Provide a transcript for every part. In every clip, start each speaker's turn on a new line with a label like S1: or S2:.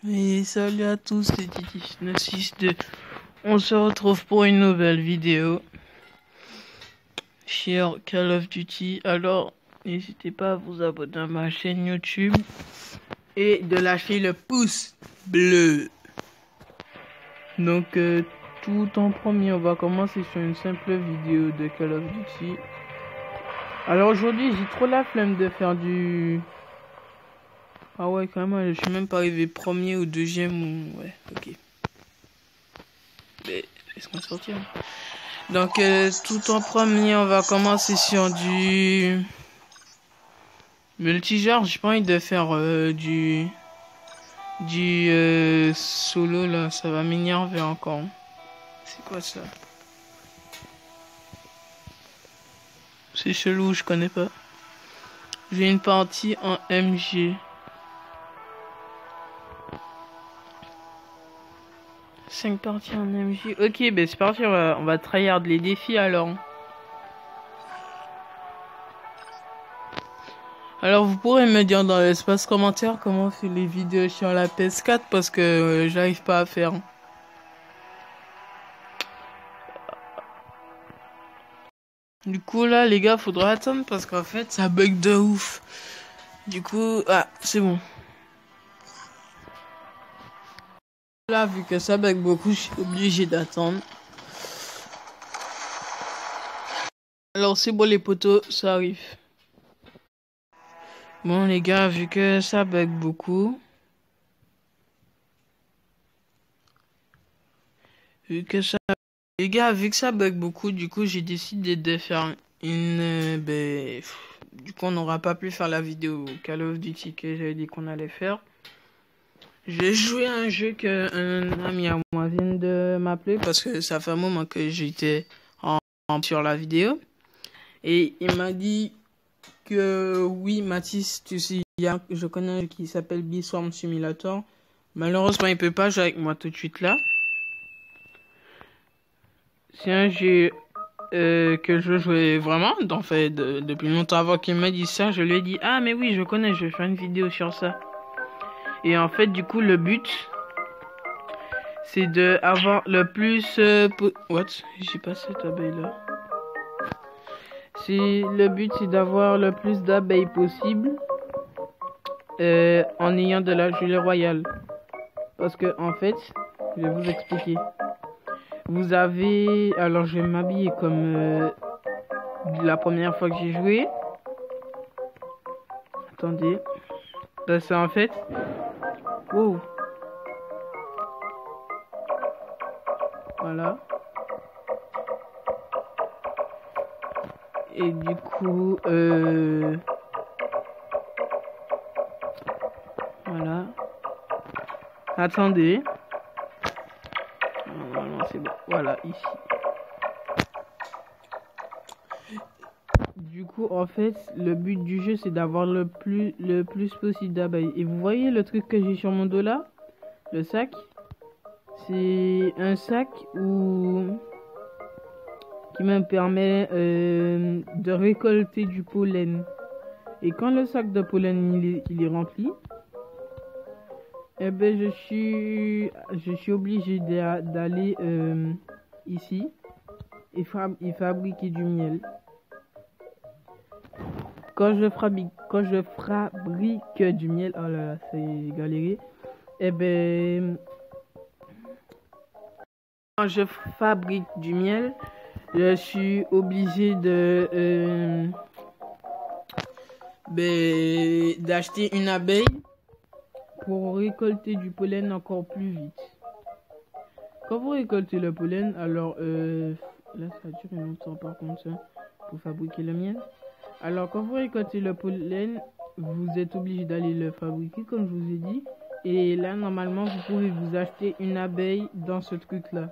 S1: Et salut à tous, c'est Titi962. On se retrouve pour une nouvelle vidéo sur Call of Duty. Alors, n'hésitez pas à vous abonner à ma chaîne YouTube et de lâcher le pouce bleu. Donc, tout en premier, on va commencer sur une simple vidéo de Call of Duty. Alors aujourd'hui, j'ai trop la flemme de faire du... Ah ouais, quand même, je suis même pas arrivé premier ou deuxième ou... Ouais, ok. Mais, laisse-moi sortir. Donc, tout en premier, on va commencer sur du... multijoueur. J'ai pas envie de faire du solo, là. Ça va m'énerver encore. C'est quoi ça? C'est chelou, je connais pas. J'ai une partie en MG. 5 parties en MJ. Ok, ben c'est parti, on va tryhard les défis alors. Alors vous pourrez me dire dans l'espace commentaire comment on fait les vidéos sur la PS4 parce que j'arrive pas à faire. Du coup là les gars, faudra attendre parce qu'en fait ça bug de ouf. Du coup, ah c'est bon. Là vu que ça bug beaucoup, je suis obligé d'attendre. Alors c'est bon les potos, ça arrive. Bon les gars, vu que ça bug beaucoup. Les gars, vu que ça bug beaucoup, du coup j'ai décidé de faire une... du coup on n'aura pas pu faire la vidéo Call of Duty que j'avais dit qu'on allait faire. J'ai joué à un jeu qu'un ami à moi vient de m'appeler parce que ça fait un moment que j'étais sur la vidéo. Et il m'a dit que oui Mathis, tu sais, je connais un jeu qui s'appelle Beeswarm Simulator. Malheureusement il peut pas jouer avec moi tout de suite là. C'est un jeu que je jouais vraiment, en fait, depuis longtemps avant qu'il m'a dit ça, je lui ai dit, ah mais oui, je connais, je vais faire une vidéo sur ça. Et en fait, du coup, le but, c'est de avoir le plus... What? J'ai pas cette abeille-là. Le but, c'est d'avoir le plus d'abeilles possible en ayant de la gelée royale. Parce que, en fait, je vais vous expliquer. Vous avez... Alors, je vais m'habiller comme... la première fois que j'ai joué. Attendez. C'est en fait... Wow. Voilà. Et du coup... Voilà. Attendez. Normalement c'est bon. Voilà, ici. Du coup, en fait, le but du jeu, c'est d'avoir le plus possible d'abeilles. Et vous voyez le truc que j'ai sur mon dos là? Le sac. C'est un sac qui me permet de récolter du pollen. Et quand le sac de pollen il est rempli, eh ben je suis obligé d'aller ici et fabriquer du miel. Quand je fabrique du miel, oh là là, c'est galéré. Eh ben, quand je fabrique du miel, je suis obligé d'acheter une abeille pour récolter du pollen encore plus vite. Quand vous récoltez le pollen, alors là ça dure longtemps par contre ça, pour fabriquer le miel. Alors quand vous récoltez le pollen, vous êtes obligé d'aller le fabriquer comme je vous ai dit. Et là normalement vous pouvez vous acheter une abeille dans ce truc là.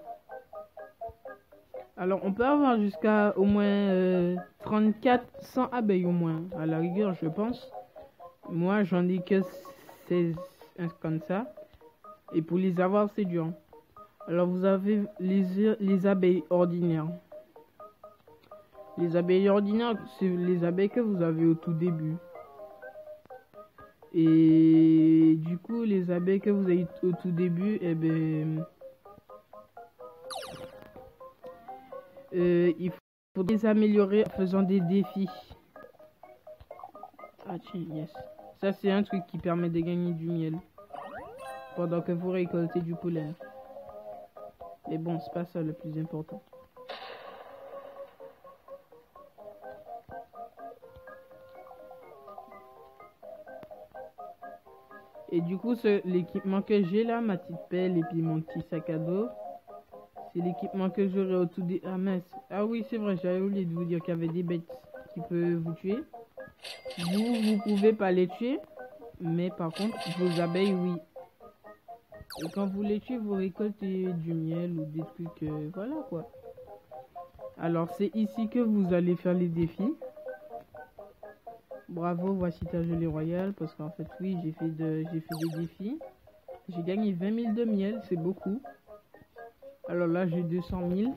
S1: Alors on peut avoir jusqu'à au moins 3400 abeilles au moins, à la rigueur je pense. Moi j'en ai que 16 comme ça. Et pour les avoir c'est dur. Alors vous avez les abeilles ordinaires. Les abeilles ordinaires, c'est les abeilles que vous avez au tout début. Et du coup, les abeilles que vous avez au tout début, eh ben, il faudrait les améliorer en faisant des défis. Ah tiens, yes. Ça, c'est un truc qui permet de gagner du miel pendant que vous récoltez du pollen. Mais bon, c'est pas ça le plus important. Et du coup, l'équipement que j'ai là, ma petite pelle et puis mon petit sac à dos, c'est l'équipement que j'aurai au tout début. Ah mince. Ah oui, c'est vrai, j'avais oublié de vous dire qu'il y avait des bêtes qui peuvent vous tuer. Vous pouvez pas les tuer, mais par contre, vos abeilles, oui. Et quand vous les tuez, vous récoltez du miel ou des trucs, voilà quoi. Alors, c'est ici que vous allez faire les défis. Bravo, voici ta gelée royale, parce qu'en fait, oui, j'ai fait des défis. J'ai gagné 20 000 de miel, c'est beaucoup. Alors là, j'ai 200 000.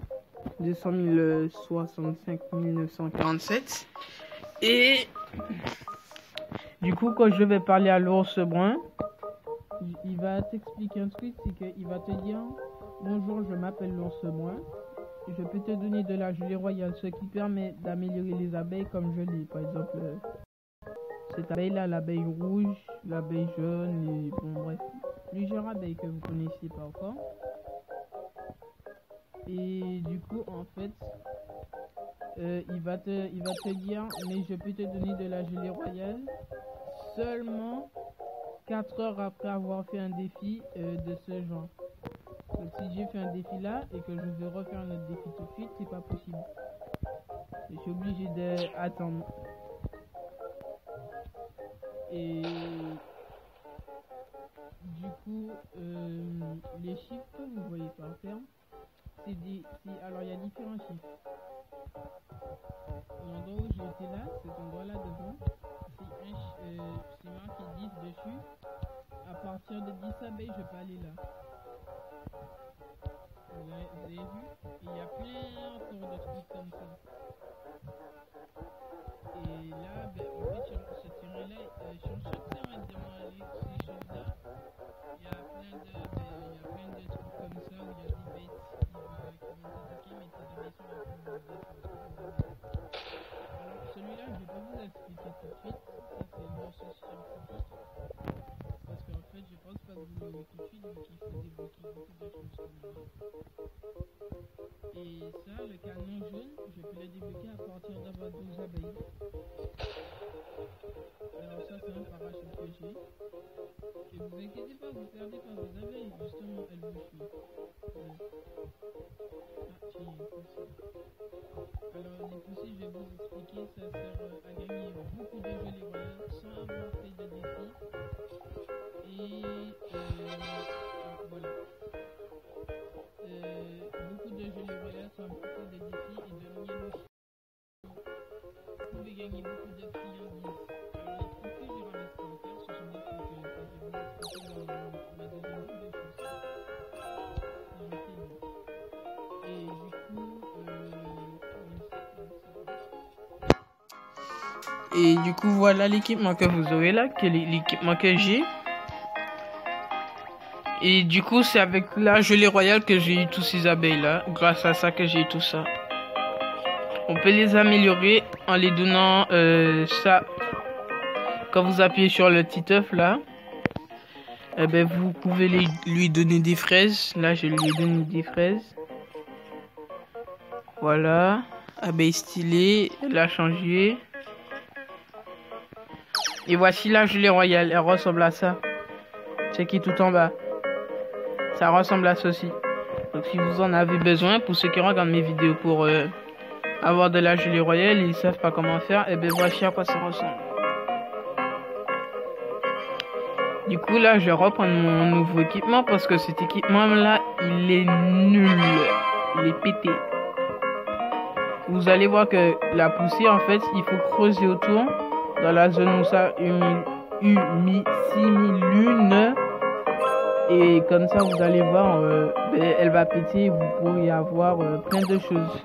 S1: 265 947. Et du coup, quand je vais parler à l'ours brun, il va t'expliquer un truc, c'est qu'il va te dire: bonjour, je m'appelle l'ours brun. Je peux te donner de la gelée royale, ce qui permet d'améliorer les abeilles comme je l'ai. Par exemple, cette abeille-là, l'abeille rouge, l'abeille jaune, et bon, bref, plusieurs abeilles que vous connaissez pas encore. Et du coup, en fait, il va te dire: mais je peux te donner de la gelée royale seulement 4 heures après avoir fait un défi de ce genre. Donc si j'ai fait un défi là et que je veux refaire un autre défi tout de suite, c'est pas possible. Je suis obligé d'attendre. Et du coup, les chiffres que vous voyez par terre, alors il y a différents chiffres. L'endroit où j'étais là, cet endroit là devant, c'est marqué 10 dessus. À partir de 10 abeilles, je peux aller là. Vous avez vu? Il y a plein encore de trucs comme ça. Et là, ben, en fait, sur ce terrain-là, sur chaque terrain devant ces choses-là, il y a plein de trucs comme ça où il y a des bêtes qui vont t'attaquer, mais tes abeilles sont là pour vous défendre. Alors, celui-là, je vais pas vous expliquer tout de suite. Ça, c'est une recherche scientifique. Parce qu'en fait, je pense pas que vous l'aurez tout de suite, vu qu'il faut débloquer beaucoup de choses comme moi. Et ça, le canon jaune, je peux le débloquer à partir d'avoir 12 abeilles. Alors ça, c'est un parachute que j'ai. Et vous inquiétez pas, vous perdez pas vos abeilles, justement, elles vous suivent. Ah, tiens, il y a une poussée. Alors les poussées, je vais vous expliquer, ça sert à gagner beaucoup de gelée royale sans avoir fait de défi. Et voilà. Beaucoup de gelée royale sans avoir fait de défi et de miel aussi. Vous pouvez gagner beaucoup de friandises. Alors les fruits que j'ai ramassés en terre, ce sont des fruits que je vais vous expliquer dans ma deuxième vidéo sur ça. Et du coup, voilà l'équipement que vous aurez là, que l'équipement que j'ai. Et du coup, c'est avec la gelée royale que j'ai eu tous ces abeilles là, grâce à ça que j'ai eu tout ça. On peut les améliorer en les donnant ça. Quand vous appuyez sur le petit œuf là, eh ben vous pouvez lui donner des fraises. Là, je lui ai donné des fraises. Voilà, abeille stylée, elle a changé. Et voici la gelée royale, elle ressemble à ça. C'est qui est tout en bas. Ça ressemble à ceci. Donc si vous en avez besoin, pour ceux qui regardent mes vidéos pour avoir de la gelée royale et ils savent pas comment faire, et ben voici à quoi ça ressemble. Du coup là, je vais reprendre mon nouveau équipement parce que cet équipement là, il est nul. Il est pété. Vous allez voir que la poussée, en fait, il faut creuser autour dans la zone où ça similune. Et comme ça, vous allez voir, elle va péter et vous pourriez avoir plein de choses.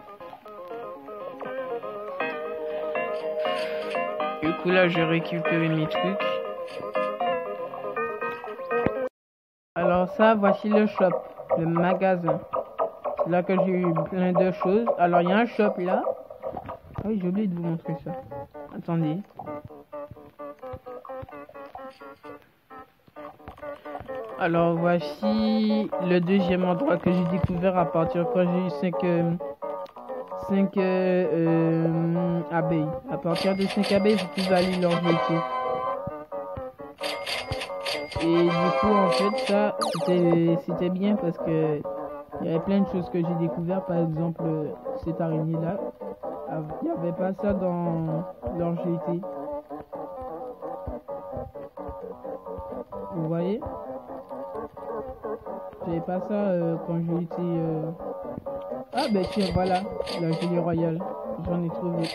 S1: Du coup, là, je vais récupérer mes trucs. Alors ça, voici le shop, le magasin. C'est là que j'ai eu plein de choses. Alors il y a un shop là. Ah oui, j'ai oublié de vous montrer ça. Attendez. Alors voici le deuxième endroit que j'ai découvert à partir quand j'ai eu 5 abeilles. À partir de 5 abeilles, vous pouvez aller leur jeter. Et du coup, en fait, ça, c'était bien parce que il y avait plein de choses que j'ai découvert. Par exemple, cette araignée-là, il n'y avait pas ça dans leur GT. Vous voyez? J'avais pas ça quand j'ai été... Ah ben tiens, voilà, la gelée royale. J'en ai trouvé.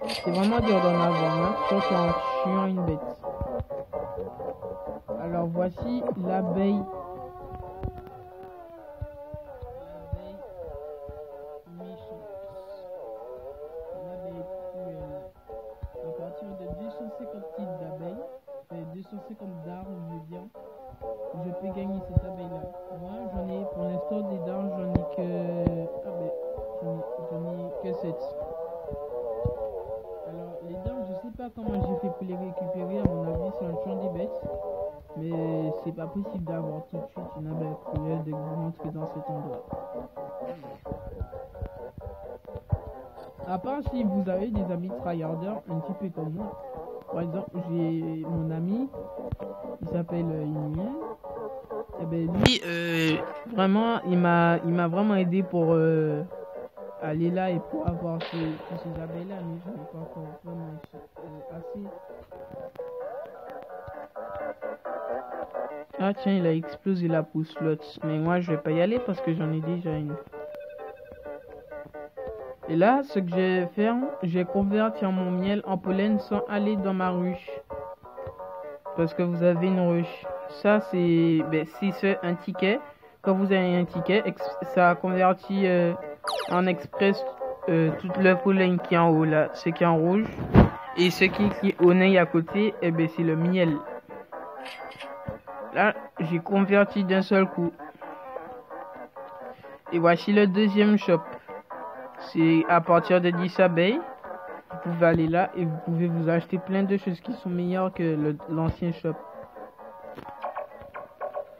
S1: C'est vraiment dur d'en avoir, hein, surtout en tuant une bête. Alors voici l'abeille. L'abeille méchante. L'abeille cruelle. À partir de 250 types d'abeilles, 250 dards, je veux dire, je peux gagner cette abeille-là. Moi, j'en ai, pour l'instant, des dards, j'en ai que... Ah ben, j'en ai que 7. Alors, les dards, je sais pas comment j'ai fait pour les récupérer. À mon avis, c'est un champ des bêtes. Mais c'est pas possible d'avoir tout de suite une abeille cruelle de rentrer dans cet endroit. À part si vous avez des amis tryharders un petit peu comme moi. Par exemple, j'ai mon ami, il s'appelle Inuel. Et ben lui, vraiment, il m'a vraiment aidé pour aller là et pour avoir tous ces abeilles là, mais je n'ai pas encore vraiment assez. Ah tiens, il a explosé la pousse-lotte. Mais moi, je vais pas y aller parce que j'en ai déjà une. Et là, ce que je vais faire, je vais convertir mon miel en pollen sans aller dans ma ruche. Parce que vous avez une ruche. Ça, c'est... Ben, si c'est un ticket, quand vous avez un ticket, ça convertit en express tout le pollen qui est en haut, là. Ce qui est en rouge. Et ce qui est au nez à côté, eh ben, c'est le miel. Là, j'ai converti d'un seul coup. Et voici le deuxième shop. C'est à partir de 10 abeilles. Vous pouvez aller là et vous pouvez vous acheter plein de choses qui sont meilleures que l'ancien shop.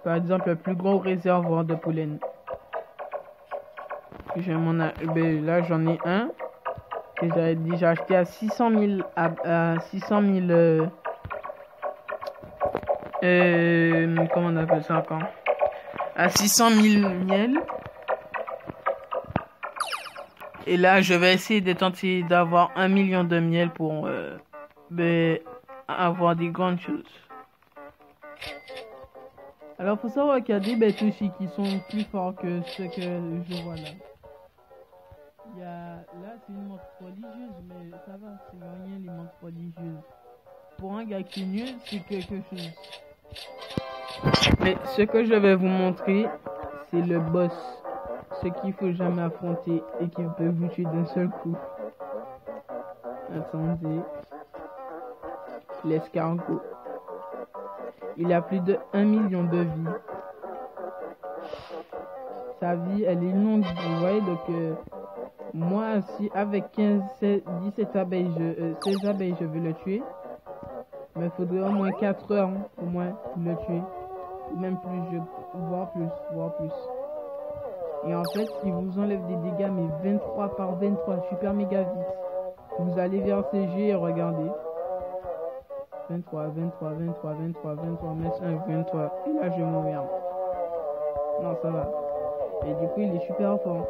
S1: Par exemple, le plus gros réservoir de pollen. Là, j'en ai un que j'avais déjà acheté à 600 000 comment on appelle ça encore? À 600 000 miel. Et là, je vais essayer de tenter d'avoir 1 million de miel pour avoir des grandes choses. Alors, faut savoir qu'il y a des bêtes aussi qui sont plus forts que ce que je vois là. Là, c'est une montre religieuse, mais ça va, c'est rien les montres religieuses. Pour un gars qui est nul, c'est quelque chose. Mais ce que je vais vous montrer, c'est le boss. Ce qu'il faut jamais affronter et qui peut vous tuer d'un seul coup. Attendez. L'escargot. Il a plus de 1 million de vies. Sa vie, elle est longue, vous voyez, donc moi, si avec 17 abeilles, 16 abeilles, je veux le tuer, mais il faudrait au moins 4 heures, au moins, pour le tuer. Ou même plus, voire plus. Et en fait, si vous enlève des dégâts, mais 23 par 23, super méga vite, vous allez vers CG et regardez. 23, mettre 1, 23. Et là, je vais mourir. Non, ça va. Et du coup, il est super fort.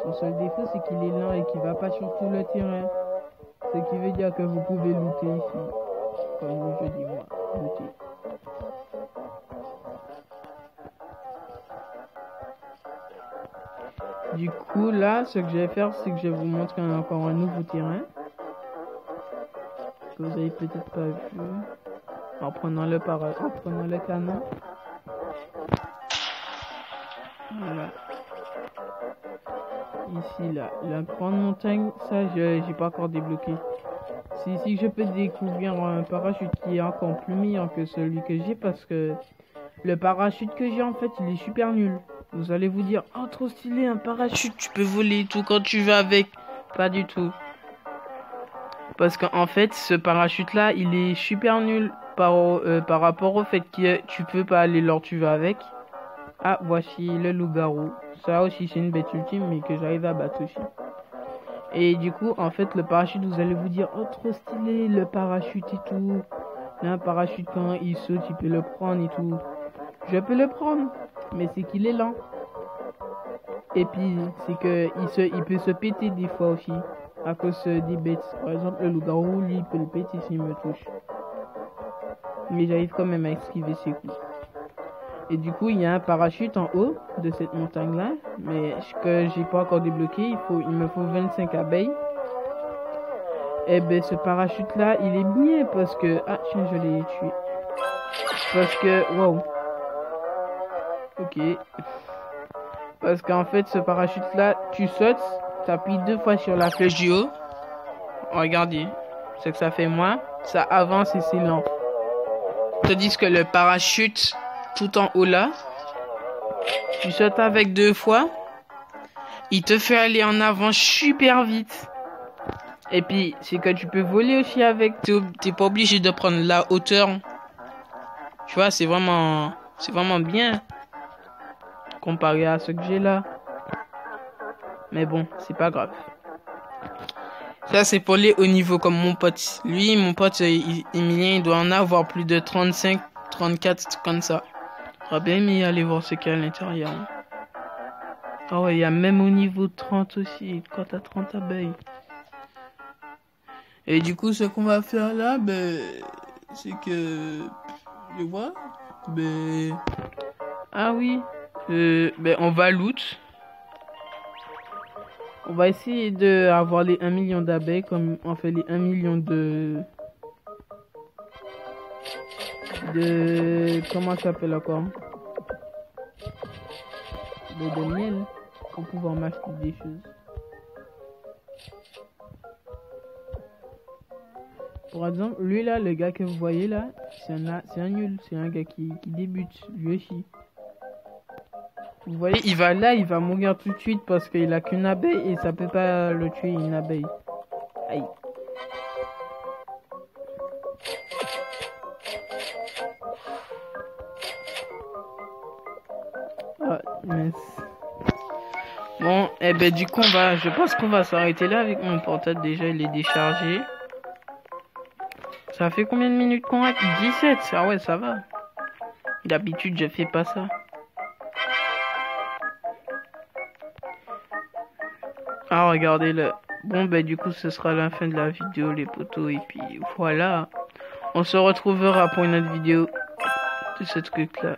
S1: Son seul défaut, c'est qu'il est lent et qu'il va pas sur tout le terrain. Ce qui veut dire que vous pouvez looter ici. Comme je dis moi, looter. Du coup, là, ce que je vais faire, c'est que je vais vous montrer encore un nouveau terrain. Que vous avez peut-être pas vu. En prenant le canon. Voilà. Ici, là, la grande montagne, ça, j'ai pas encore débloqué. C'est ici que je peux découvrir un parachute qui est encore plus meilleur que celui que j'ai parce que le parachute que j'ai en fait, il est super nul. Vous allez vous dire, oh trop stylé, un parachute, tu peux voler et tout quand tu vas avec. Pas du tout. Parce qu'en fait, ce parachute là, il est super nul par rapport au fait que tu peux pas aller là où tu vas avec. Ah, voici le loup-garou. Ça aussi, c'est une bête ultime, mais que j'arrive à battre aussi. Et du coup, en fait, le parachute, vous allez vous dire, oh trop stylé, le parachute et tout. Là, un parachute, quand il saute, il peut le prendre et tout. Je peux le prendre, mais c'est qu'il est lent. Et puis, c'est que il peut se péter des fois aussi, à cause des bêtes. Par exemple, le loup-garou, lui, il peut le péter s'il me touche. Mais j'arrive quand même à esquiver ses coups. Et du coup, il y a un parachute en haut de cette montagne-là, mais que j'ai pas encore débloqué. Il me faut 25 abeilles. Et ben, ce parachute-là, il est bien parce que... Ah, tiens, je l'ai tué. Parce que... Wow. Ok. Parce qu'en fait, ce parachute-là, tu sautes, t'appuies 2 fois sur la flèche du haut. Regardez. Ce que ça fait moins. Ça avance et c'est lent. Tandis que le parachute... tout en haut là, tu sautes avec 2 fois, il te fait aller en avant super vite. Et puis c'est que tu peux voler aussi avec, t'es pas obligé de prendre la hauteur. Tu vois, c'est vraiment bien comparé à ce que j'ai là. Mais bon, c'est pas grave. Ça c'est pour les hauts niveaux comme mon pote. Lui, mon pote Emilien, il doit en avoir plus de 35, 34 comme ça. J'aurais bien aimé aller voir ce qu'il y a à l'intérieur. Ah ouais, il y a même au niveau 30 aussi, quand t'as 30 abeilles. Et du coup, ce qu'on va faire là, ben, c'est que... Je vois, ben... Ah oui, ben, on va loot. On va essayer d'avoir les 1 million d'abeilles, comme on fait les 1 million de... Comment ça s'appelle encore? De miel pour pouvoir m'acheter des choses. Par exemple, lui là, le gars que vous voyez là, c'est un nul, c'est un gars qui débute, lui aussi. Vous voyez, il va mourir tout de suite parce qu'il a qu'une abeille et ça peut pas le tuer une abeille. Aïe. Ah, mince. Bon, et ben du coup, je pense qu'on va s'arrêter là avec mon portable. Déjà, il est déchargé. Ça fait combien de minutes qu'on a? 17. Ah ouais, ça va. D'habitude, je fais pas ça. Ah, regardez-le. Bon, ben du coup, ce sera la fin de la vidéo, les potos. Et puis, voilà. On se retrouvera pour une autre vidéo de ce truc-là.